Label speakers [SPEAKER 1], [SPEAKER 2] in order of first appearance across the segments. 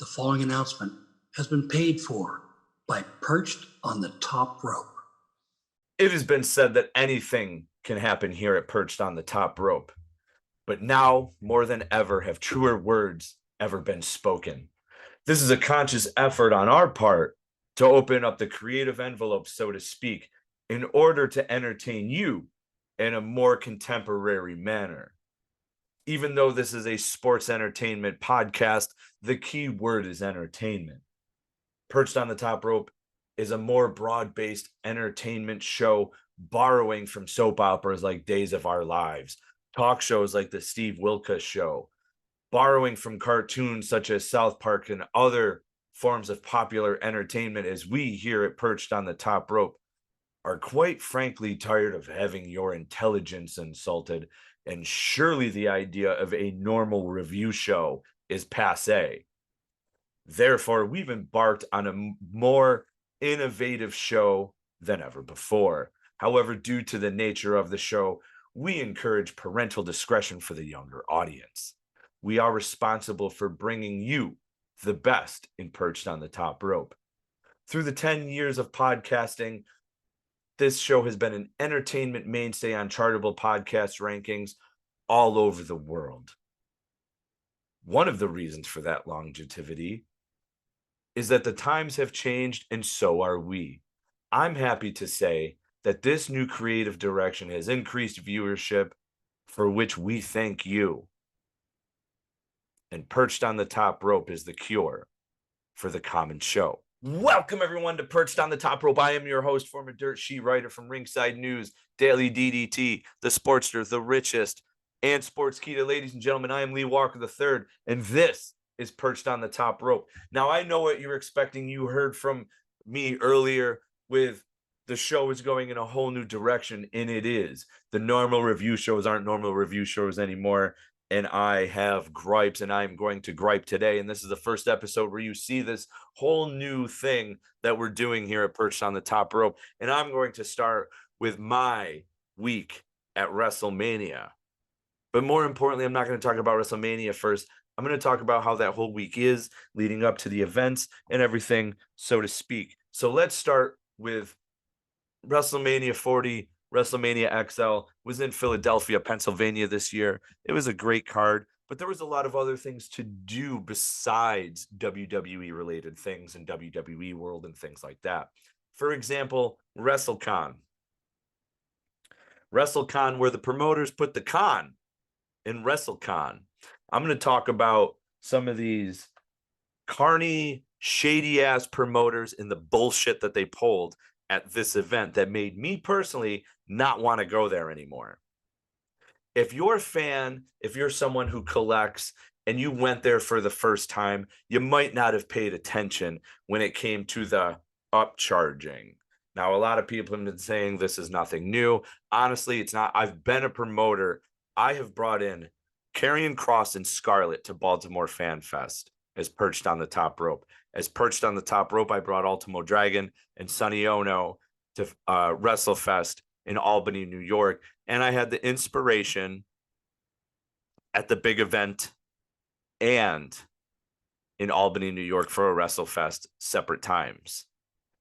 [SPEAKER 1] The following announcement has been paid for by Perched on the Top Rope.
[SPEAKER 2] It has been said that anything can happen here at Perched on the Top Rope. But now, more than ever, have truer words ever been spoken. This is a conscious effort on our part to open up the creative envelope, so to speak, in order to entertain you in a more contemporary manner. Even though this is a sports entertainment podcast, the key word is entertainment. Perched on the Top Rope is a more broad-based entertainment show, borrowing from soap operas like Days of Our Lives, talk shows like the Steve Wilkos Show, borrowing from cartoons such as South Park and other forms of popular entertainment, as we here at Perched on the Top Rope are quite frankly tired of having your intelligence insulted, and surely the idea of a normal review show is passé. Therefore, we've embarked on a more innovative show than ever before. However, due to the nature of the show, we encourage parental discretion for the younger audience. We are responsible for bringing you the best in Perched on the Top Rope. Through the 10 years of podcasting, this show has been an entertainment mainstay on chartable podcast rankings all over the world. One of the reasons for that longevity is that the times have changed, and so are we. I'm happy to say that this new creative direction has increased viewership, for which we thank you. And Perched on the Top Rope is the cure for the common show. Welcome, everyone, to Perched on the Top Rope. I am your host, former dirt sheet writer from Ringside News, Daily DDT, The Sportster, The Richest, and Sportskeeda. Ladies and gentlemen, I am Lee Walker III, and this is Perched on the Top Rope. Now, I know what you're expecting. You heard from me earlier with the show is going in a whole new direction, and it is. The normal review shows aren't normal review shows anymore, and I have gripes, and I'm going to gripe today. And this is the first episode where you see this whole new thing that we're doing here at Perched on the Top Rope. And I'm going to start with my week at WrestleMania. But more importantly, I'm not going to talk about WrestleMania first. I'm going to talk about how that whole week is leading up to the events and everything, so to speak. So let's start with WrestleMania 40. WrestleMania XL was in Philadelphia, Pennsylvania this year. It was a great card, but there was a lot of other things to do besides WWE related things in WWE world and things like that. For example, WrestleCon. WrestleCon, where the promoters put the con in WrestleCon. I'm going to talk about some of these carny, shady ass promoters and the bullshit that they pulled at this event that made me personally not want to go there anymore. If you're a fan, if you're someone who collects and you went there for the first time, you might not have paid attention when it came to the upcharging. Now, a lot of people have been saying this is nothing new. Honestly, it's not. I've been a promoter. I have brought in Karrion Kross and Scarlett to Baltimore Fan Fest as Perched on the Top Rope. As Perched on the Top Rope, I brought Ultimo Dragon and Sonny Onoo to WrestleFest in Albany, New York. And I had the Iinspiartion at the big event and in Albany, New York for a WrestleFest separate times.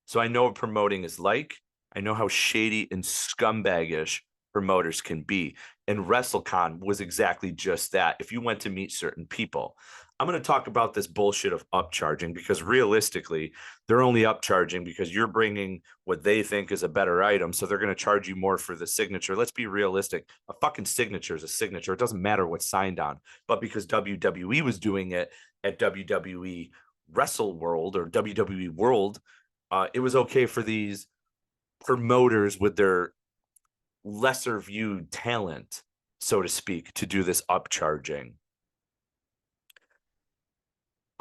[SPEAKER 2] So I know what promoting is like. I know how shady and scumbaggish promoters can be. And WrestleCon was exactly just that. If you went to meet certain people, I'm going to talk about this bullshit of upcharging, because realistically, they're only upcharging because you're bringing what they think is a better item. So they're going to charge you more for the signature. Let's be realistic. A fucking signature is a signature. It doesn't matter what's signed on. But because WWE was doing it at WWE Wrestle World or WWE World, it was okay for these promoters with their lesser viewed talent, so to speak, to do this upcharging.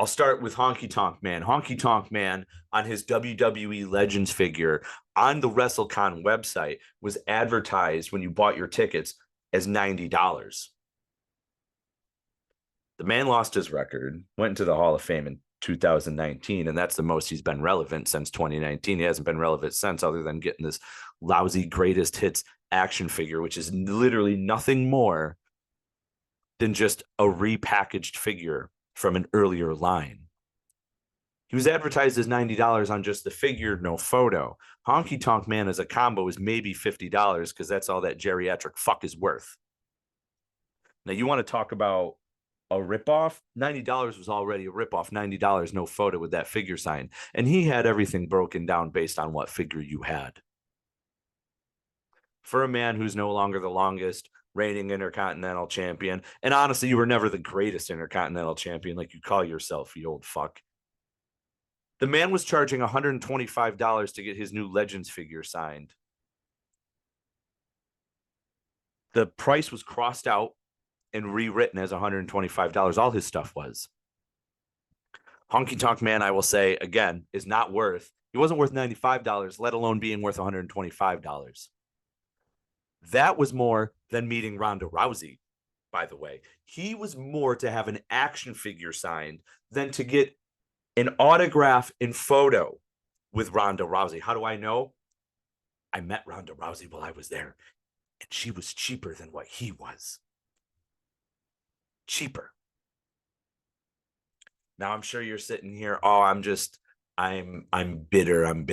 [SPEAKER 2] I'll start with Honky Tonk Man. Honky Tonk Man, on his WWE Legends figure on the WrestleCon website, was advertised when you bought your tickets as $90. The man lost his record, went into the Hall of Fame in 2019, and that's the most he's been relevant since 2019. He hasn't been relevant since, other than getting this lousy greatest hits action figure, which is literally nothing more than just a repackaged figure from an earlier line. He was advertised as $90 on just the figure, no photo. Honky Tonk Man as a combo is maybe $50 because that's all that geriatric fuck is worth. Now, you want to talk about a ripoff? $90 was already a ripoff. $90, no photo with that figure sign. And he had everything broken down based on what figure you had. For a man who's no longer the longest reigning Intercontinental Champion, and honestly, you were never the greatest Intercontinental Champion like you call yourself, you old fuck. The man was charging $125 to get his new Legends figure signed. The price was crossed out and rewritten as $125. All his stuff was. Honky Tonk Man, I will say, again, is not worth, he wasn't worth $95, let alone being worth $125. That was more than meeting Ronda Rousey, by the way. He was more to have an action figure signed than to get an autograph and photo with Ronda Rousey. How do I know? I met Ronda Rousey while I was there, and she was cheaper than what he was. Cheaper. Now I'm sure you're sitting here, oh, I'm bitter. I'm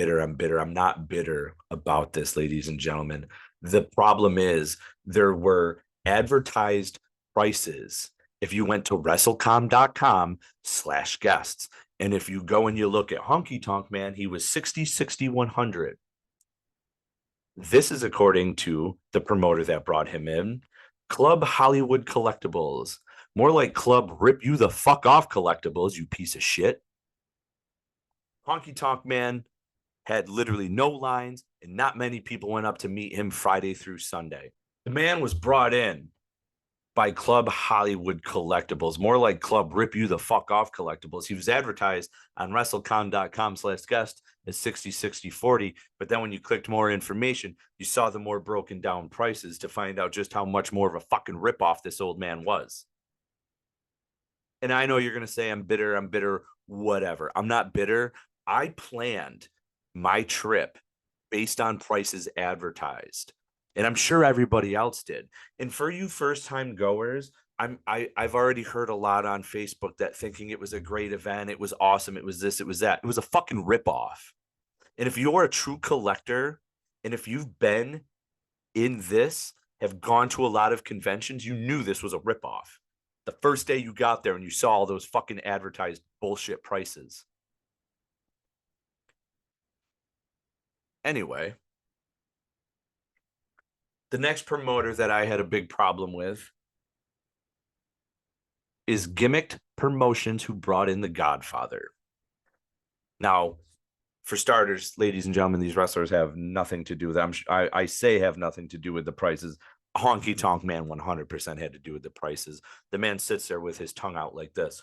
[SPEAKER 2] not bitter about this, ladies and gentlemen. The problem is there were advertised prices. If you went to WrestleCon.com/guests, and if you go and you look at Honky Tonk Man, he was 6100. This is according to the promoter that brought him in, Club Hollywood Collectibles. More like Club Rip You the Fuck Off Collectibles, you piece of shit. Honky Tonk Man had literally no lines, and not many people went up to meet him Friday through Sunday. The man was brought in by Club Hollywood Collectibles, more like Club Rip You the Fuck Off Collectibles. He was advertised on WrestleCon.com/guest as 60/60/40, but then when you clicked more information, you saw the more broken down prices to find out just how much more of a fucking ripoff this old man was. And I know you're going to say I'm bitter, whatever. I'm not bitter. I planned my trip based on prices advertised. And I'm sure everybody else did. And for you first-time goers, I've already heard a lot on Facebook that thinking it was a great event, it was awesome, it was this, it was that. It was a fucking ripoff. And if you're a true collector, and if you've been in this, have gone to a lot of conventions, you knew this was a ripoff. The first day you got there and you saw all those fucking advertised bullshit prices. Anyway, the next promoter that I had a big problem with is Gimmicked Promotions, who brought in The Godfather. Now, for starters, ladies and gentlemen, these wrestlers have nothing to do with them. I say have nothing to do with the prices. Honky Tonk Man 100% had to do with the prices. The man sits there with his tongue out like this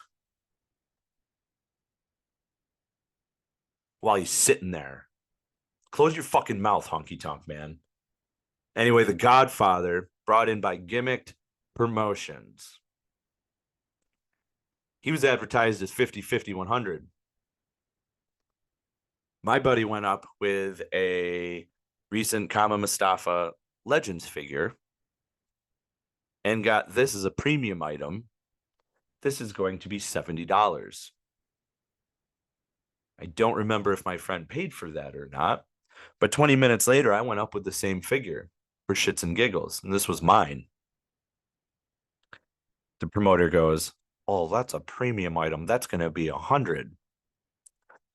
[SPEAKER 2] while he's sitting there. Close your fucking mouth, Honky Tonk Man. Anyway, The Godfather, brought in by Gimmicked Promotions. He was advertised as 50/50/100. My buddy went up with a recent Kama Mustafa Legends figure and got this as a premium item. This is going to be $70. I don't remember if my friend paid for that or not, but 20 minutes later, I went up with the same figure for shits and giggles, and this was mine. The promoter goes, oh, that's a premium item. That's going to be $100.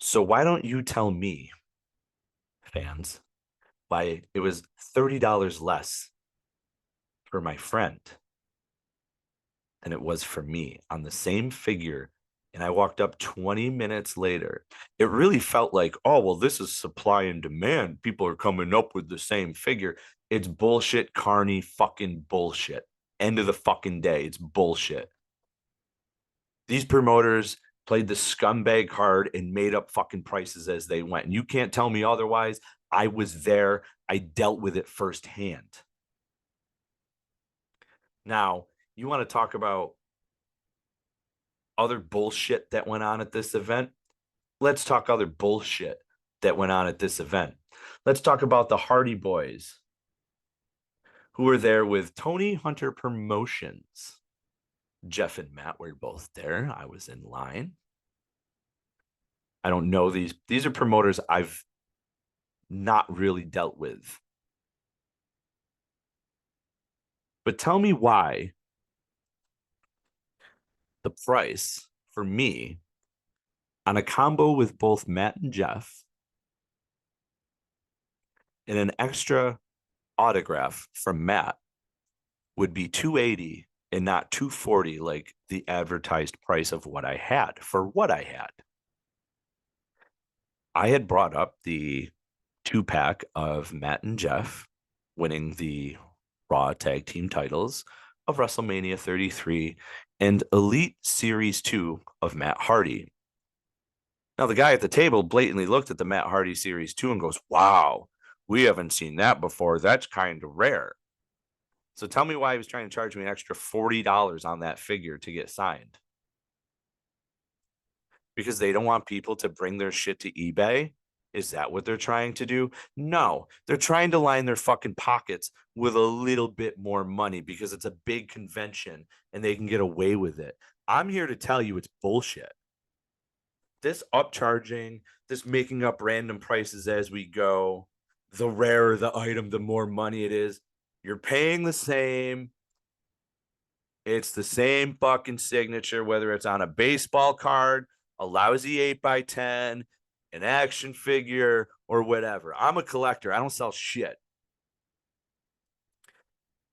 [SPEAKER 2] So why don't you tell me, fans, why it was $30 less for my friend than it was for me on the same figure? And I walked up 20 minutes later. It really felt like, oh, well, this is supply and demand. People are coming up with the same figure. It's bullshit, carny, fucking bullshit. End of the fucking day. It's bullshit. These promoters played the scumbag card and made up fucking prices as they went. And you can't tell me otherwise. I was there. I dealt with it firsthand. Now, you want to talk about other bullshit that went on at this event? Let's talk other bullshit that went on at this event. Let's talk about the Hardy Boys, who were there with Tony Hunter Promotions. Jeff and Matt were both there. I was in line. I don't know these. These are promoters I've not really dealt with. But tell me why the price for me on a combo with both Matt and Jeff and an extra autograph from Matt would be $280 and not $240 like the advertised price of what I had for what I had. I had brought up the 2-pack of Matt and Jeff winning the Raw Tag Team titles of WrestleMania 33 and Elite Series 2 of Matt Hardy. Now, the guy at the table blatantly looked at the Matt Hardy Series 2 and goes, wow, we haven't seen that before. That's kind of rare. So tell me why he was trying to charge me an extra $40 on that figure to get signed. Because they don't want people to bring their shit to eBay? Is that what they're trying to do? No, they're trying to line their fucking pockets with a little bit more money because it's a big convention and they can get away with it. I'm here to tell you it's bullshit. This upcharging, this making up random prices as we go, the rarer the item, the more money it is. You're paying the same. It's the same fucking signature, whether it's on a baseball card, a lousy 8x10, an action figure, or whatever. I'm a collector. I don't sell shit.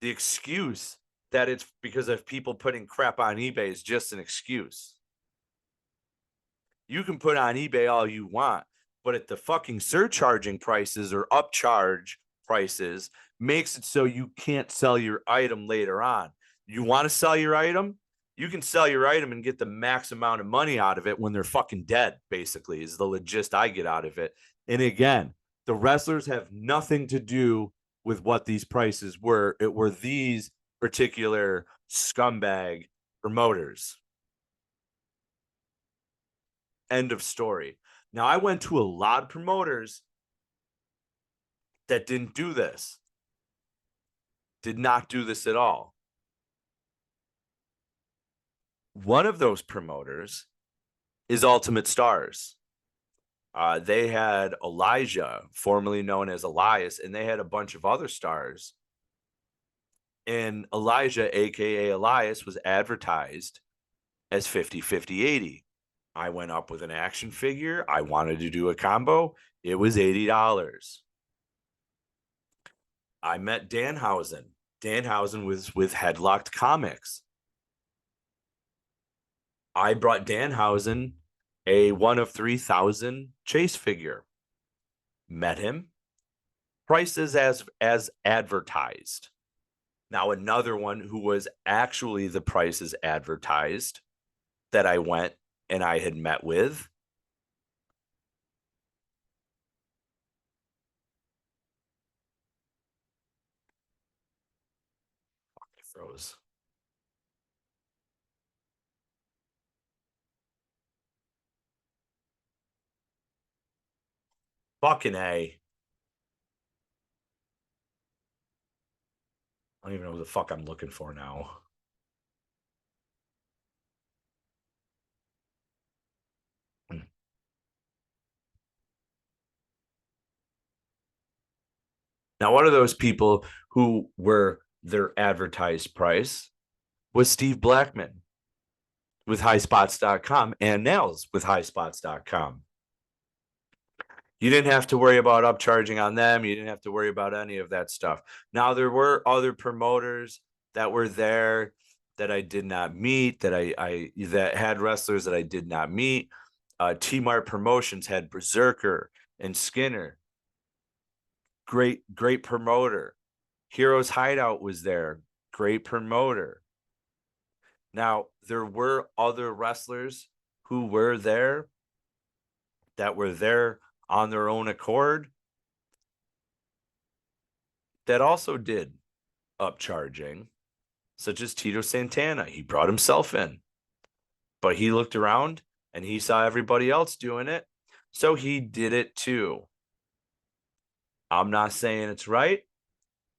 [SPEAKER 2] The excuse that it's because of people putting crap on eBay is just an excuse. You can put on eBay all you want, but at the fucking surcharging prices or upcharge prices makes it so you can't sell your item later on. You want to sell your item? You can sell your item and get the max amount of money out of it when they're fucking dead, basically, is the legit I get out of it. And again, the wrestlers have nothing to do with what these prices were. It were these particular scumbag promoters. End of story. Now, I went to a lot of promoters that didn't do this. Did not do this at all. One of those promoters is Ultimate Stars. They had Elijah, formerly known as Elias, and they had a bunch of other stars. And Elijah, aka Elias, was advertised as 50-50-80. I went up with an action figure. I wanted to do a combo. It was $80. I met Danhausen. Danhausen was with Headlocked Comics. I brought Danhausen a 1 of 3,000 Chase figure. Met him. Prices as advertised. Now, another one who was actually the prices advertised that I went and I had met with. I froze. Fucking A. I don't even know who the fuck I'm looking for now. Now, one of those people who were their advertised price was Steve Blackman with highspots.com and Nails with highspots.com. You didn't have to worry about upcharging on them. You didn't have to worry about any of that stuff. Now, there were other promoters that were there that I did not meet, that had wrestlers that I did not meet. T-Mart Promotions had Berserker and Skinner. Great promoter. Heroes Hideout was there. Great promoter. Now, there were other wrestlers who were there that were there on their own accord that also did upcharging, such as Tito Santana. He brought himself in, but he looked around and he saw everybody else doing it, so he did it too. I'm not saying it's right,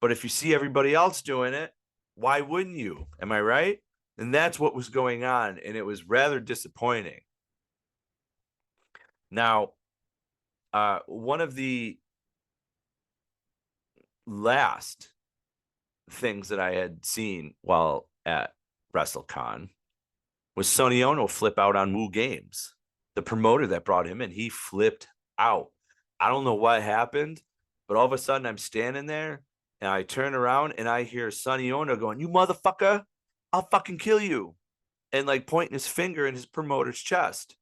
[SPEAKER 2] but if you see everybody else doing it, why wouldn't you? Am I right? And that's what was going on, and it was rather disappointing. Now, one of the last things that I had seen while at WrestleCon was Sonny Onoo flip out on Woo Games. The promoter that brought him in, he flipped out. I don't know what happened, but all of a sudden I'm standing there and I turn around and I hear Sonny Onoo going, "You motherfucker, I'll fucking kill you." And like pointing his finger in his promoter's chest.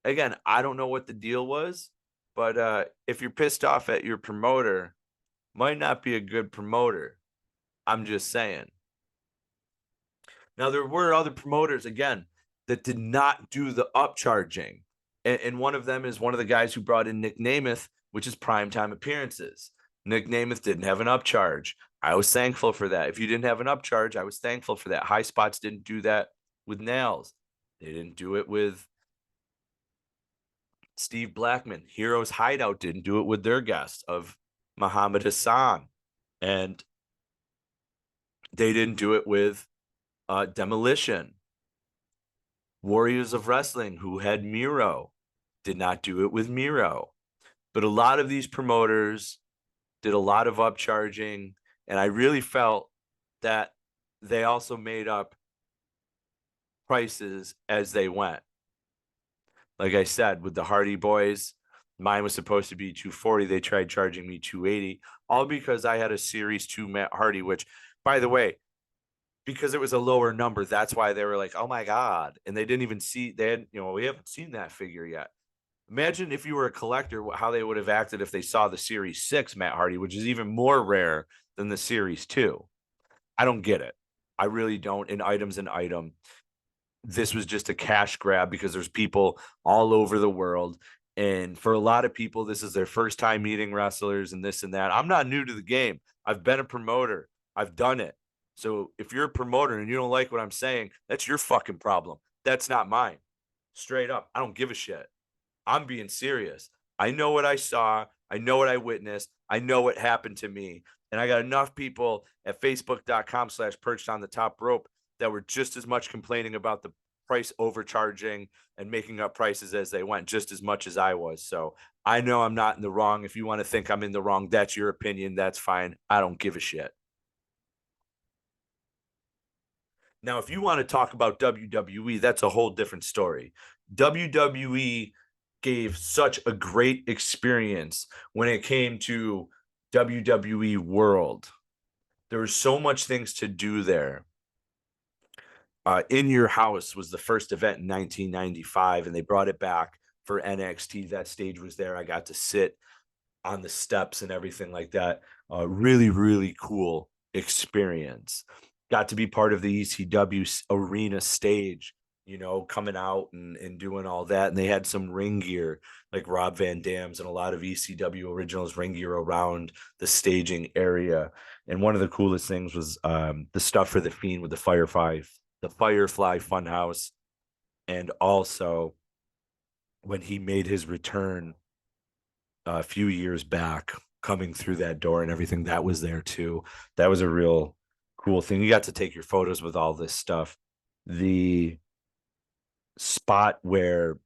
[SPEAKER 2] Again, I don't know what the deal was, but if you're pissed off at your promoter, might not be a good promoter. I'm just saying. Now, there were other promoters, again, that did not do the upcharging. And one of them is one of the guys who brought in Nick Namath, which is primetime appearances. Nick Namath didn't have an upcharge. I was thankful for that. If you didn't have an upcharge, I was thankful for that. High Spots didn't do that with Nails. They didn't do it with Steve Blackman. Heroes Hideout didn't do it with their guest of Muhammad Hassan. And they didn't do it with Demolition. Warriors of Wrestling, who had Miro, did not do it with Miro. But a lot of these promoters did a lot of upcharging, and I really felt that they also made up prices as they went. Like I said, with the Hardy Boys, mine was supposed to be $240. They tried charging me $280, all because I had a Series 2 Matt Hardy, which, by the way, because it was a lower number, that's why they were like, "Oh my God." And they didn't even see, they had, we haven't seen that figure yet. Imagine if you were a collector, how they would have acted if they saw the Series 6 Matt Hardy, which is even more rare than the Series 2. I don't get it. I really don't. An item's an item. This was just a cash grab because there's people all over the world. And for a lot of people, this is their first time meeting wrestlers and this and that. I'm not new to the game. I've been a promoter. I've done it. So if you're a promoter and you don't like what I'm saying, that's your fucking problem. That's not mine. Straight up. I don't give a shit. I'm being serious. I know what I saw. I know what I witnessed. I know what happened to me. And I got enough people at facebook.com/perched on the top rope that were just as much complaining about the price overcharging and making up prices as they went, just as much as I was. So I know I'm not in the wrong. If you want to think I'm in the wrong, that's your opinion. That's fine. I don't give a shit. Now, if you want to talk about WWE, that's a whole different story. WWE gave such a great experience when it came to WWE World. There were so much things to do there. In Your House was the first event in 1995, and they brought it back for NXT. That stage was there. I got to sit on the steps and everything like that. Really, really cool experience. Got to be part of the ECW arena stage, coming out and doing all that. And they had some ring gear, like Rob Van Dam's and a lot of ECW originals ring gear around the staging area. And one of the coolest things was the stuff for the Fiend with the Firefly Funhouse. And also when he made his return a few years back, coming through that door and everything, that was there too. That was a real cool thing. You got to take your photos with all this stuff. The spot where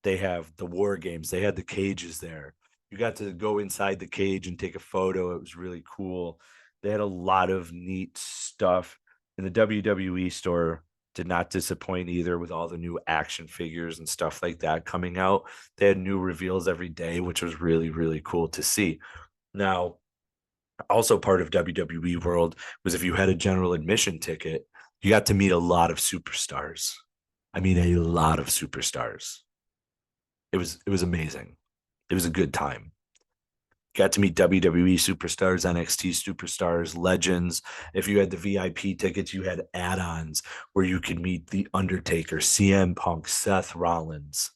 [SPEAKER 2] they have the war games, they had the cages there. You got to go inside the cage and take a photo. It was really cool. They had a lot of neat stuff. In the WWE store did not disappoint either, with all the new action figures and stuff like that coming out. They had new reveals every day, which was really, really cool to see. Now, also part of WWE World was if you had a general admission ticket, you got to meet a lot of superstars. I mean, a lot of superstars. It was amazing. It was a good time. Got to meet WWE superstars, NXT superstars, legends. If you had the VIP tickets, you had add-ons where you could meet The Undertaker, CM Punk, Seth Rollins.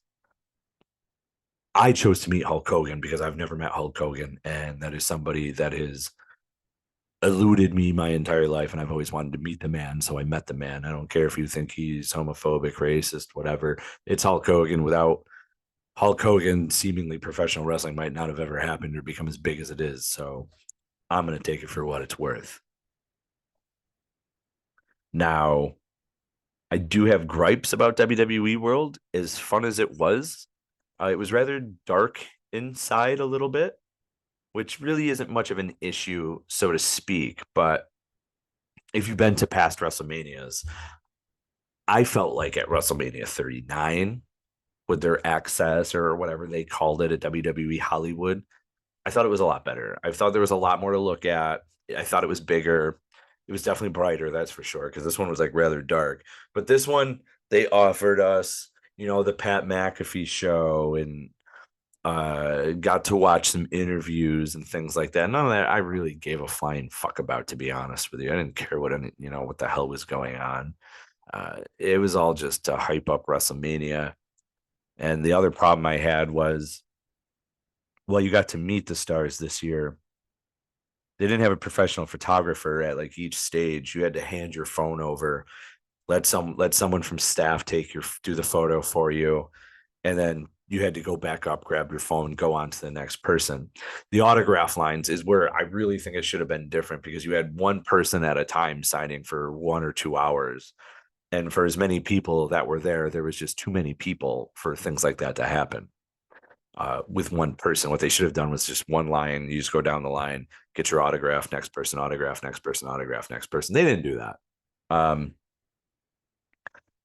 [SPEAKER 2] I chose to meet Hulk Hogan because I've never met Hulk Hogan, and that is somebody that has eluded me my entire life, and I've always wanted to meet the man, so I met the man. I don't care if you think he's homophobic, racist, whatever. It's Hulk Hogan. Without Hulk Hogan, seemingly professional wrestling might not have ever happened or become as big as it is. So I'm going to take it for what it's worth. Now, I do have gripes about WWE World. As fun as it was, It was rather dark inside a little bit, which really isn't much of an issue, so to speak. But if you've been to past WrestleManias, I felt like at WrestleMania 39, with their access or whatever they called it at WWE Hollywood, I thought it was a lot better. I thought there was a lot more to look at. I thought it was bigger. It was definitely brighter, that's for sure, because this one was like rather dark. But this one, they offered us, the Pat McAfee show, and got to watch some interviews and things like that. None of that I really gave a flying fuck about, to be honest with you. I didn't care what the hell was going on. It was all just to hype up WrestleMania. And the other problem I had was, well, you got to meet the stars this year. They didn't have a professional photographer at like each stage. You had to hand your phone over, let someone from staff do the photo for you, and then you had to go back up, grab your phone, go on to the next person. The autograph lines is where I really think it should have been different, because you had one person at a time signing for 1 or 2 hours. And for as many people that were there was just too many people for things like that to happen. With one person, what they should have done was just one line. You just go down the line, get your autograph, next person, autograph, next person, autograph, next person. They didn't do that.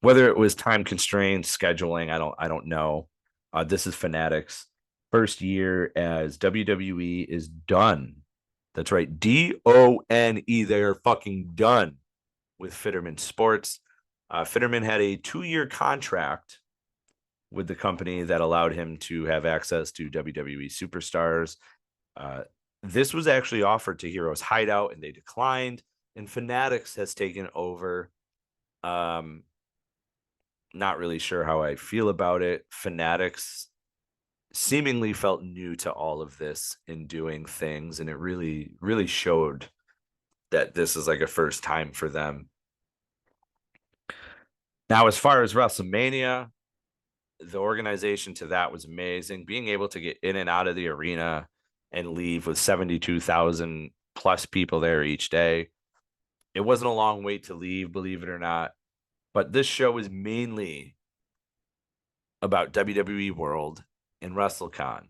[SPEAKER 2] Whether it was time constraints, scheduling, I don't know. This is Fanatics' first year as WWE is done. That's right, DONE. They are fucking done with Fitterman Sports. Fitterman had a 2-year contract with the company that allowed him to have access to WWE superstars. This was actually offered to Heroes Hideout, and they declined. And Fanatics has taken over. Not really sure how I feel about it. Fanatics seemingly felt new to all of this in doing things, and it really, really showed that this is like a first time for them. Now, as far as WrestleMania, the organization to that was amazing. Being able to get in and out of the arena and leave with 72,000 plus people there each day. It wasn't a long wait to leave, believe it or not. But this show is mainly about WWE World and WrestleCon.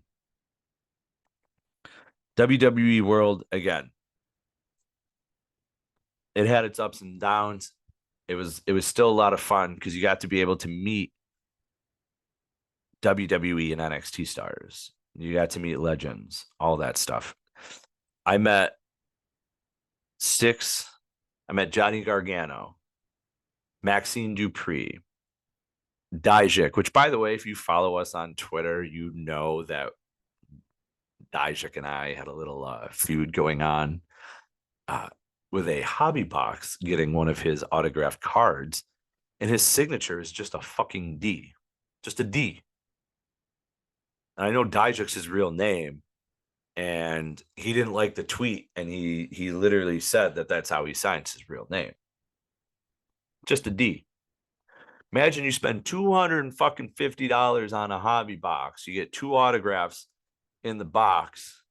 [SPEAKER 2] WWE World, again, it had its ups and downs. It was still a lot of fun because you got to be able to meet WWE and NXT stars. You got to meet legends, all that stuff. I met Johnny Gargano, Maxine Dupree, Dijak, which, by the way, if you follow us on Twitter, you know that Dijak and I had a little feud going on with a hobby box getting one of his autographed cards, and his signature is just a fucking D. Just a D. And I know Dijak's his real name, and he didn't like the tweet, and he literally said that that's how he signs his real name. Just a D. Imagine you spend $250 on a hobby box. You get 2 autographs in the box.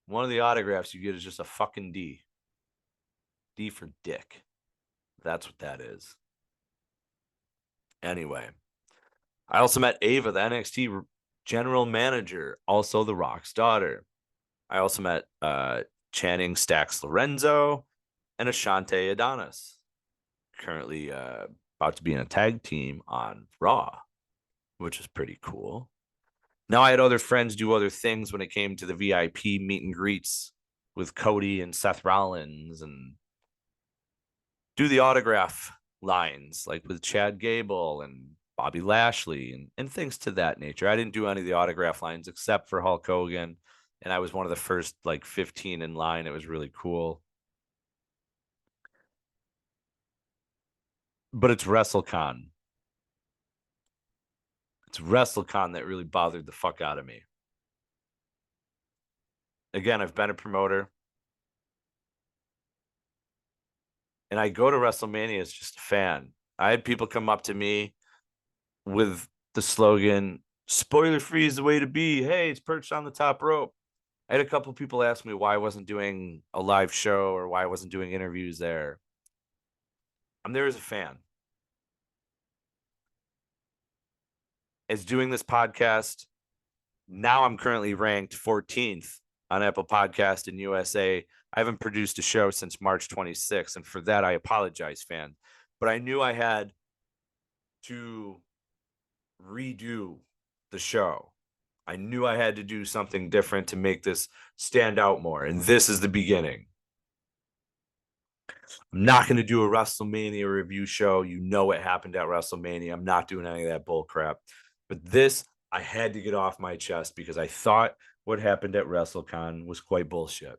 [SPEAKER 2] One of the autographs you get is just a fucking D. D for dick. That's what that is. Anyway, I also met Ava, the NXT general manager, also The Rock's daughter. I also met Channing Stax Lorenzo and Ashante Adonis, currently about to be in a tag team on Raw, which is pretty cool. Now, I had other friends do other things when it came to the VIP meet and greets with Cody and Seth Rollins, and do the autograph lines like with Chad Gable and Bobby Lashley and things to that nature. I didn't do any of the autograph lines except for Hulk Hogan, and I was one of the first 15 in line. It was really cool. But it's WrestleCon. It's WrestleCon that really bothered the fuck out of me. Again, I've been a promoter, and I go to WrestleMania as just a fan. I had people come up to me with the slogan, "Spoiler free is the way to be. Hey, it's Perched on the top rope." I had a couple people ask me why I wasn't doing a live show or why I wasn't doing interviews there. I'm there as a fan. As doing this podcast Now I'm currently ranked 14th on Apple Podcast in USA. I haven't produced a show since March 26th, and for that I apologize, fan. But I knew I had to redo the show. I knew I had to do something different to make this stand out more, and this is the beginning. I'm not going to do a WrestleMania review show. You know what happened at WrestleMania. I'm not doing any of that bull crap. But this, I had to get off my chest because I thought what happened at WrestleCon was quite bullshit.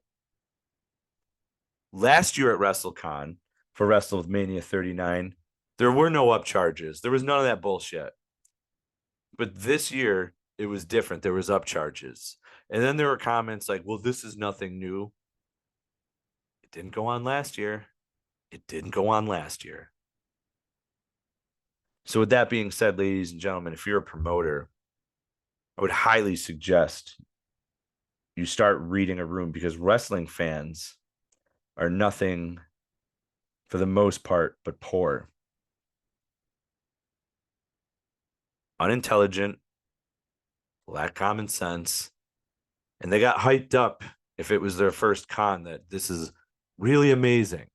[SPEAKER 2] Last year at WrestleCon for WrestleMania 39, there were no upcharges. There was none of that bullshit. But this year, it was different. There was upcharges. And then there were comments like, well, this is nothing new. It didn't go on last year. It didn't go on last year. So with that being said, ladies and gentlemen, if you're a promoter, I would highly suggest you start reading a room, because wrestling fans are nothing for the most part but poor, unintelligent, lack common sense, and they got hyped up if it was their first con that this is really amazing.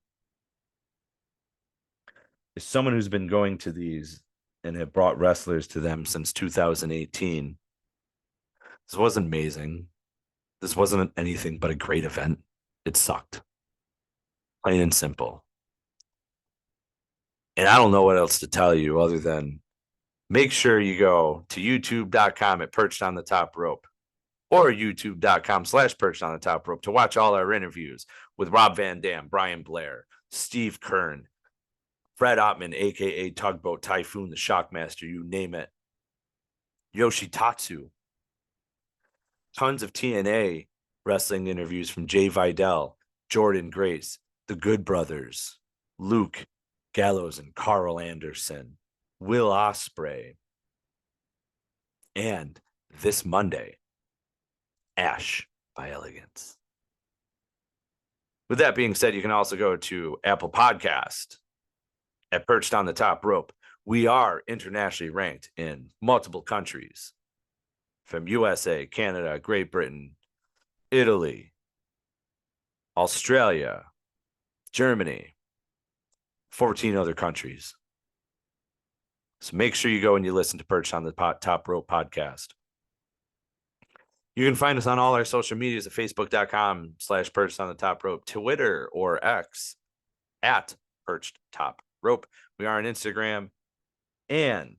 [SPEAKER 2] As someone who's been going to these and have brought wrestlers to them since 2018, this wasn't amazing. This wasn't anything but a great event. It sucked. Plain and simple. And I don't know what else to tell you other than make sure you go to youtube.com at Perched on the Top Rope or youtube.com/Perched on the Top Rope to watch all our interviews with Rob Van Dam, Brian Blair, Steve Kern, Fred Ottman, a.k.a. Tugboat Typhoon, the Shockmaster, you name it. Yoshitatsu. Tons of TNA wrestling interviews from Jay Vidal, Jordan Grace, the Good Brothers, Luke Gallows and Carl Anderson, Will Ospreay, and this Monday, Ash by Elegance. With that being said, you can also go to Apple Podcast at Perched on the Top Rope. We are internationally ranked in multiple countries, from USA, Canada, Great Britain, Italy, Australia, Germany, 14 other countries. So make sure you go and you listen to Perched on the Top Rope podcast. You can find us on all our social medias at facebook.com/Perched on the Top Rope, Twitter or X at Perched Top Rope. We are on Instagram and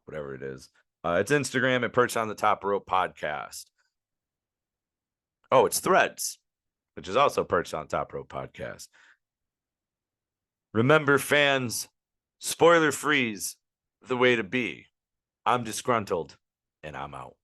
[SPEAKER 2] whatever it is. It's Instagram at Perched on the Top Rope podcast. Oh, it's Threads, which is also Perched on Top Rope podcast. Remember, fans, spoiler free's the way to be. I'm disgruntled, and I'm out.